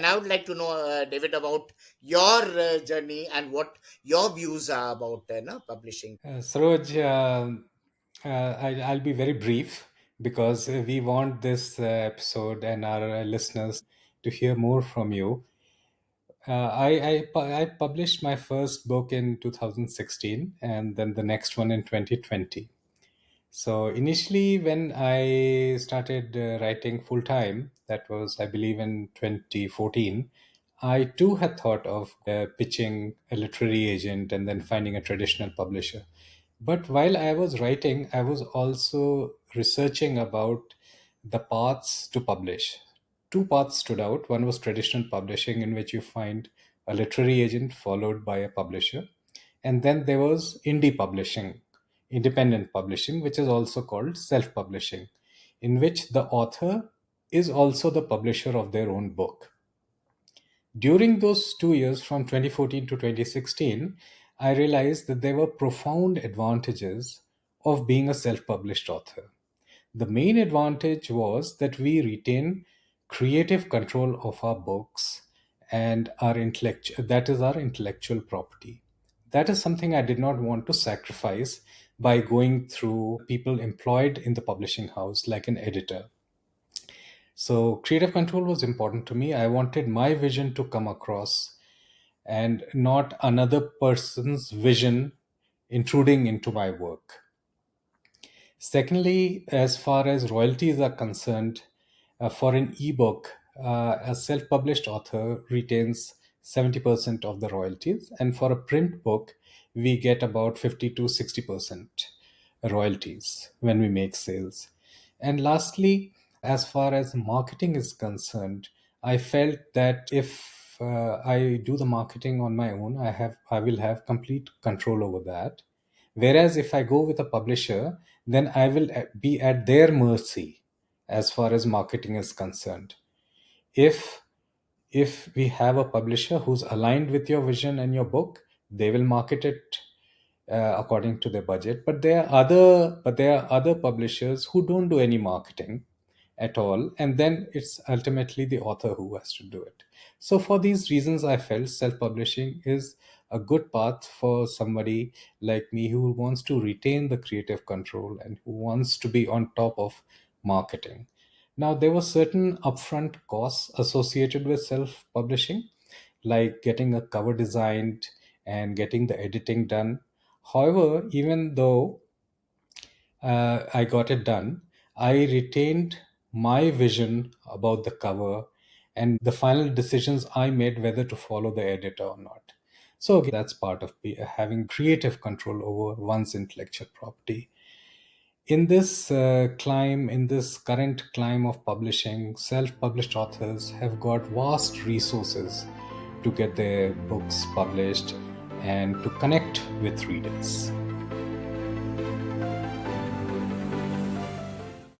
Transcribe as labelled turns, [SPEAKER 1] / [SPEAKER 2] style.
[SPEAKER 1] And I would like to know, David, about your journey and what your views are about no, publishing.
[SPEAKER 2] Saroj, I'll be very brief because we want this episode and our listeners to hear more from you. I published my first book in 2016 and then the next one in 2020. So initially, when I started writing full time, that was, I believe, in 2014, I too had thought of pitching a literary agent and then finding a traditional publisher. But while I was writing, I was also researching about the paths to publish. Two paths stood out. One was traditional publishing, in which you find a literary agent followed by a publisher. And then there was indie publishing, independent publishing, which is also called self publishing, in which the author is also the publisher of their own book. During those 2 years, from 2014 to 2016, I realized that there were profound advantages of being a self published author. The main advantage was that we retain creative control of our books and our that is our intellectual property. That is something I did not want to sacrifice by going through people employed in the publishing house like an editor. So creative control was important to me. I wanted my vision to come across and not another person's vision intruding into my work. Secondly, as far as royalties are concerned, for an ebook, a self published author retains 70% of the royalties, and for a print book, we get about 50 to 60% royalties when we make sales. And lastly, as far as marketing is concerned, I felt that if I do the marketing on my own, I will have complete control over that. Whereas if I go with a publisher, then I will be at their mercy as far as marketing is concerned. If if we have a publisher who's aligned with your vision and your book, they will market it according to their budget. But there are other publishers who don't do any marketing at all, and then it's ultimately the author who has to do it. So for these reasons, I felt self-publishing is a good path for somebody like me who wants to retain the creative control and who wants to be on top of marketing. Now, there were certain upfront costs associated with self-publishing, like getting a cover designed and getting the editing done. However, even though I got it done, I retained my vision about the cover and the final decisions I made whether to follow the editor or not. So, again, that's part of having creative control over one's intellectual property. In this current climb of publishing, self published authors have got vast resources to get their books published and to connect with readers.